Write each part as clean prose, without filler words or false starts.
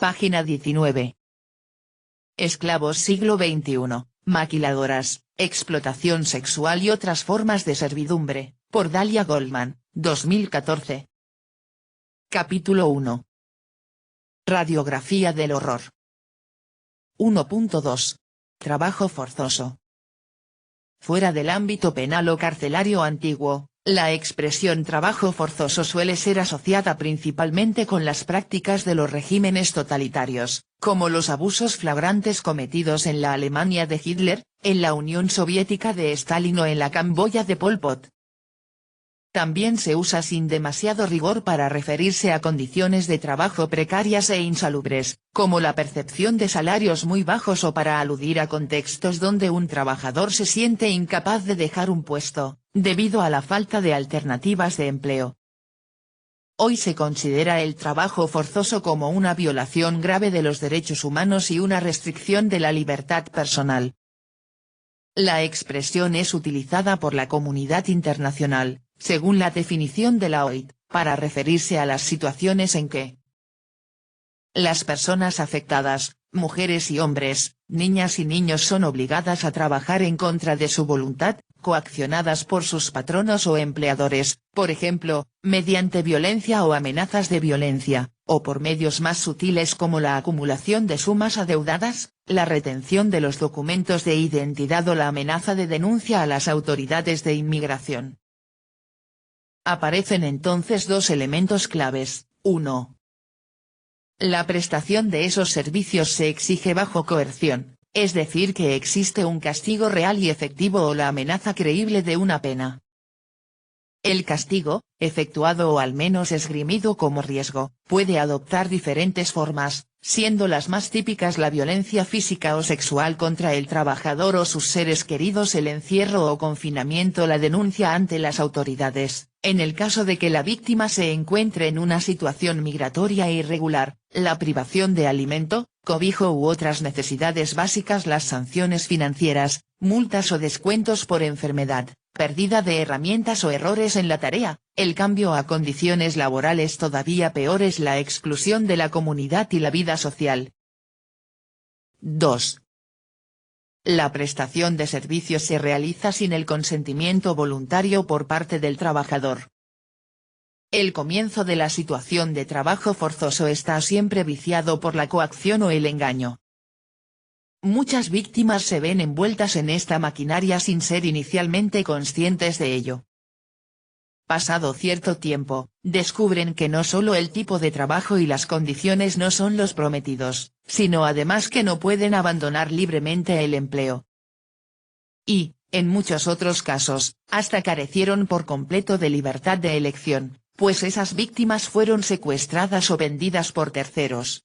Página 19. Esclavos siglo XXI, maquiladoras, explotación sexual y otras formas de servidumbre, por Dalia Goldman, 2014. Capítulo 1. Radiografía del horror. 1.2. Trabajo forzoso. Fuera del ámbito penal o carcelario antiguo, la expresión trabajo forzoso suele ser asociada principalmente con las prácticas de los regímenes totalitarios, como los abusos flagrantes cometidos en la Alemania de Hitler, en la Unión Soviética de Stalin o en la Camboya de Pol Pot. También se usa sin demasiado rigor para referirse a condiciones de trabajo precarias e insalubres, como la percepción de salarios muy bajos o para aludir a contextos donde un trabajador se siente incapaz de dejar un puesto, debido a la falta de alternativas de empleo. Hoy se considera el trabajo forzoso como una violación grave de los derechos humanos y una restricción de la libertad personal. La expresión es utilizada por la comunidad internacional, según la definición de la OIT, para referirse a las situaciones en que las personas afectadas, mujeres y hombres, niñas y niños son obligadas a trabajar en contra de su voluntad, coaccionadas por sus patronos o empleadores, por ejemplo, mediante violencia o amenazas de violencia, o por medios más sutiles como la acumulación de sumas adeudadas, la retención de los documentos de identidad o la amenaza de denuncia a las autoridades de inmigración. Aparecen entonces dos elementos claves. 1. La prestación de esos servicios se exige bajo coerción, es decir que existe un castigo real y efectivo o la amenaza creíble de una pena. El castigo, efectuado o al menos esgrimido como riesgo, puede adoptar diferentes formas, siendo las más típicas la violencia física o sexual contra el trabajador o sus seres queridos, el encierro o confinamiento, la denuncia ante las autoridades, en el caso de que la víctima se encuentre en una situación migratoria irregular, la privación de alimento, cobijo u otras necesidades básicas, las sanciones financieras, multas o descuentos por enfermedad, pérdida de herramientas o errores en la tarea, el cambio a condiciones laborales todavía peores, la exclusión de la comunidad y la vida social. 2. La prestación de servicios se realiza sin el consentimiento voluntario por parte del trabajador. El comienzo de la situación de trabajo forzoso está siempre viciado por la coacción o el engaño. Muchas víctimas se ven envueltas en esta maquinaria sin ser inicialmente conscientes de ello. Pasado cierto tiempo, descubren que no solo el tipo de trabajo y las condiciones no son los prometidos, sino además que no pueden abandonar libremente el empleo. Y, en muchos otros casos, hasta carecieron por completo de libertad de elección, pues esas víctimas fueron secuestradas o vendidas por terceros.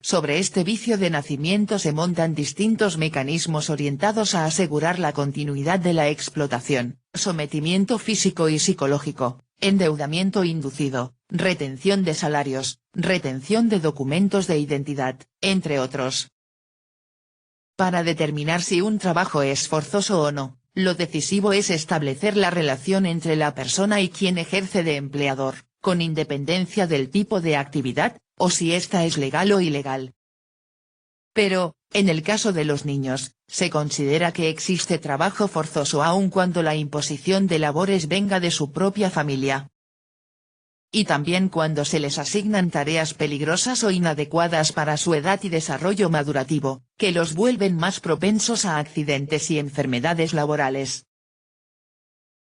Sobre este vicio de nacimiento se montan distintos mecanismos orientados a asegurar la continuidad de la explotación: sometimiento físico y psicológico, endeudamiento inducido, retención de salarios, retención de documentos de identidad, entre otros. Para determinar si un trabajo es forzoso o no, lo decisivo es establecer la relación entre la persona y quien ejerce de empleador, con independencia del tipo de actividad, o si ésta es legal o ilegal. Pero, en el caso de los niños, se considera que existe trabajo forzoso aun cuando la imposición de labores venga de su propia familia. Y también cuando se les asignan tareas peligrosas o inadecuadas para su edad y desarrollo madurativo, que los vuelven más propensos a accidentes y enfermedades laborales.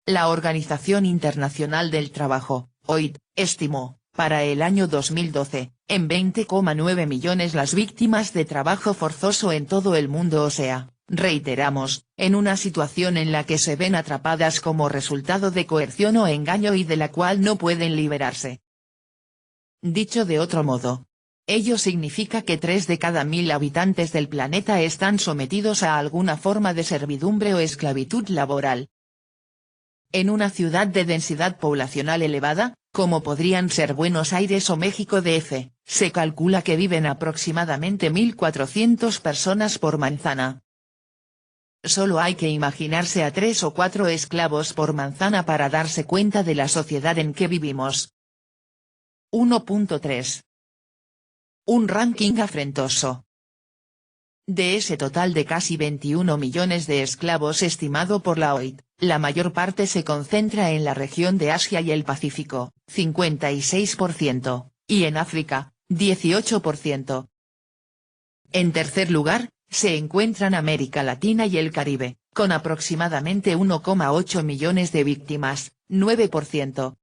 La Organización Internacional del Trabajo, OIT, estimó, para el año 2012, en 20,9 millones las víctimas de trabajo forzoso en todo el mundo, o sea, reiteramos, en una situación en la que se ven atrapadas como resultado de coerción o engaño y de la cual no pueden liberarse. Dicho de otro modo, ello significa que 3 de cada 1000 habitantes del planeta están sometidos a alguna forma de servidumbre o esclavitud laboral. En una ciudad de densidad poblacional elevada, como podrían ser Buenos Aires o México DF, se calcula que viven aproximadamente 1.400 personas por manzana. Solo hay que imaginarse a 3 o 4 esclavos por manzana para darse cuenta de la sociedad en que vivimos. 1.3. un ranking afrentoso. De ese total de casi 21 millones de esclavos estimado por la OIT, la mayor parte se concentra en la región de Asia y el Pacífico, 56%, y en África, 18%. En tercer lugar, se encuentran América Latina y el Caribe, con aproximadamente 1,8 millones de víctimas, 9%.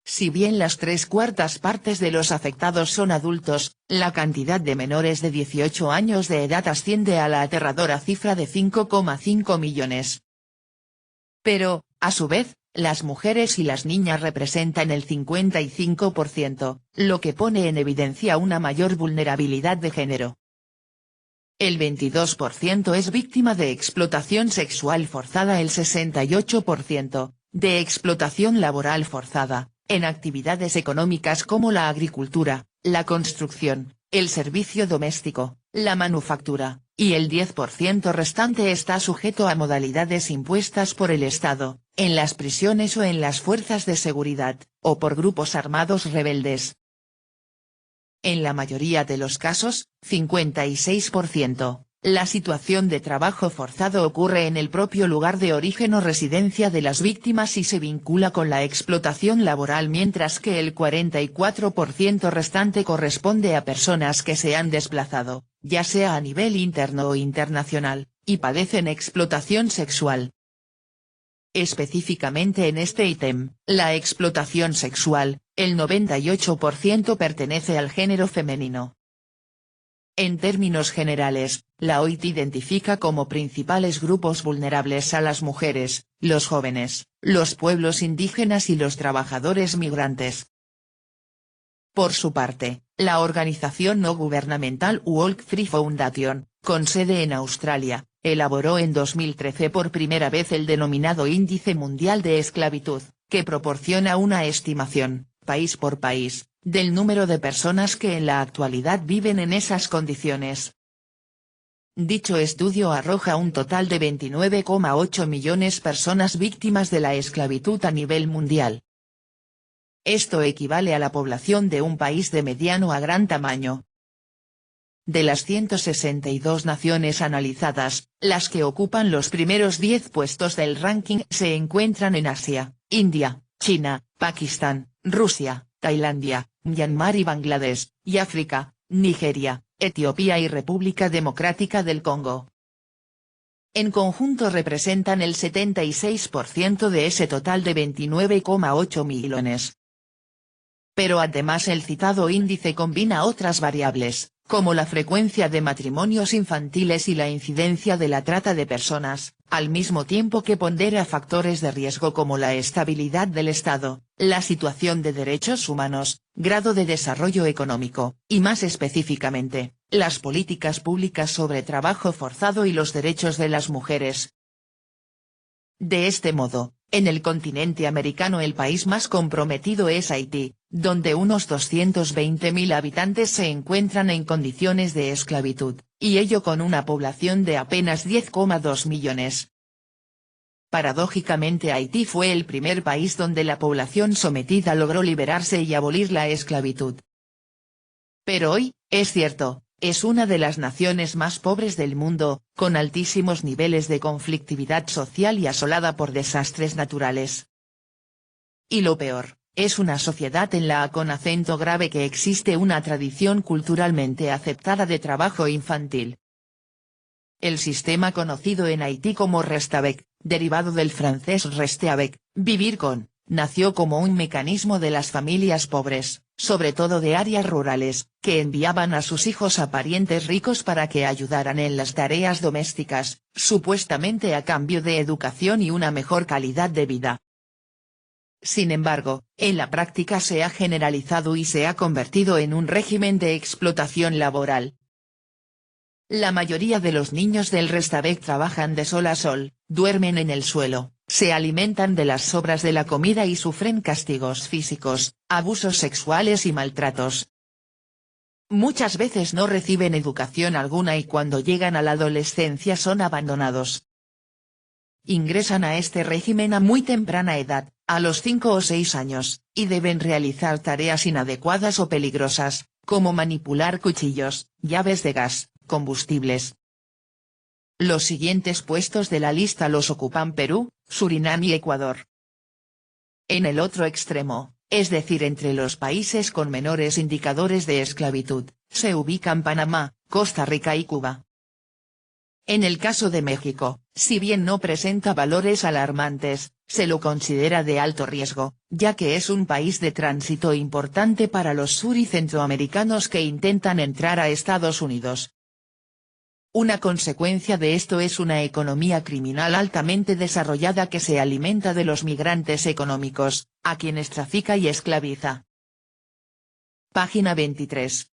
Si bien las 3/4 partes de los afectados son adultos, la cantidad de menores de 18 años de edad asciende a la aterradora cifra de 5,5 millones. Pero, a su vez, las mujeres y las niñas representan el 55%, lo que pone en evidencia una mayor vulnerabilidad de género. El 22% es víctima de explotación sexual forzada, el 68%, de explotación laboral forzada, en actividades económicas como la agricultura, la construcción, el servicio doméstico, la manufactura, y el 10% restante está sujeto a modalidades impuestas por el Estado, en las prisiones o en las fuerzas de seguridad, o por grupos armados rebeldes. En la mayoría de los casos, 56%, la situación de trabajo forzado ocurre en el propio lugar de origen o residencia de las víctimas y se vincula con la explotación laboral, mientras que el 44% restante corresponde a personas que se han desplazado, ya sea a nivel interno o internacional, y padecen explotación sexual. Específicamente en este ítem, la explotación sexual, el 98% pertenece al género femenino. En términos generales, la OIT identifica como principales grupos vulnerables a las mujeres, los jóvenes, los pueblos indígenas y los trabajadores migrantes. Por su parte, la organización no gubernamental Walk Free Foundation, con sede en Australia, elaboró en 2013 por primera vez el denominado Índice Mundial de Esclavitud, que proporciona una estimación, país por país, del número de personas que en la actualidad viven en esas condiciones. Dicho estudio arroja un total de 29,8 millones personas víctimas de la esclavitud a nivel mundial. Esto equivale a la población de un país de mediano a gran tamaño. De las 162 naciones analizadas, las que ocupan los primeros 10 puestos del ranking se encuentran en Asia, India, China, Pakistán, Rusia, Tailandia, Myanmar y Bangladesh, y África, Nigeria, Etiopía y República Democrática del Congo. En conjunto representan el 76% de ese total de 29,8 millones. Pero además el citado índice combina otras variables, como la frecuencia de matrimonios infantiles y la incidencia de la trata de personas, al mismo tiempo que pondera factores de riesgo como la estabilidad del Estado, la situación de derechos humanos, grado de desarrollo económico, y más específicamente, las políticas públicas sobre trabajo forzado y los derechos de las mujeres. De este modo, en el continente americano el país más comprometido es Haití, donde unos 220.000 habitantes se encuentran en condiciones de esclavitud, y ello con una población de apenas 10,2 millones. Paradójicamente Haití fue el primer país donde la población sometida logró liberarse y abolir la esclavitud. Pero hoy, es cierto, es una de las naciones más pobres del mundo, con altísimos niveles de conflictividad social y asolada por desastres naturales. Y lo peor, es una sociedad en la con acento grave que existe una tradición culturalmente aceptada de trabajo infantil. El sistema conocido en Haití como Restabec, derivado del francés rester avec, vivir con, nació como un mecanismo de las familias pobres, sobre todo de áreas rurales, que enviaban a sus hijos a parientes ricos para que ayudaran en las tareas domésticas, supuestamente a cambio de educación y una mejor calidad de vida. Sin embargo, en la práctica se ha generalizado y se ha convertido en un régimen de explotación laboral. La mayoría de los niños del Restabec trabajan de sol a sol, duermen en el suelo, se alimentan de las sobras de la comida y sufren castigos físicos, abusos sexuales y maltratos. Muchas veces no reciben educación alguna y cuando llegan a la adolescencia son abandonados. Ingresan a este régimen a muy temprana edad, a los 5 o 6 años, y deben realizar tareas inadecuadas o peligrosas, como manipular cuchillos, llaves de gas, combustibles. Los siguientes puestos de la lista los ocupan Perú, Surinam y Ecuador. En el otro extremo, es decir entre los países con menores indicadores de esclavitud, se ubican Panamá, Costa Rica y Cuba. En el caso de México, si bien no presenta valores alarmantes, se lo considera de alto riesgo, ya que es un país de tránsito importante para los sur y centroamericanos que intentan entrar a Estados Unidos. Una consecuencia de esto es una economía criminal altamente desarrollada que se alimenta de los migrantes económicos, a quienes trafica y esclaviza. Página 23.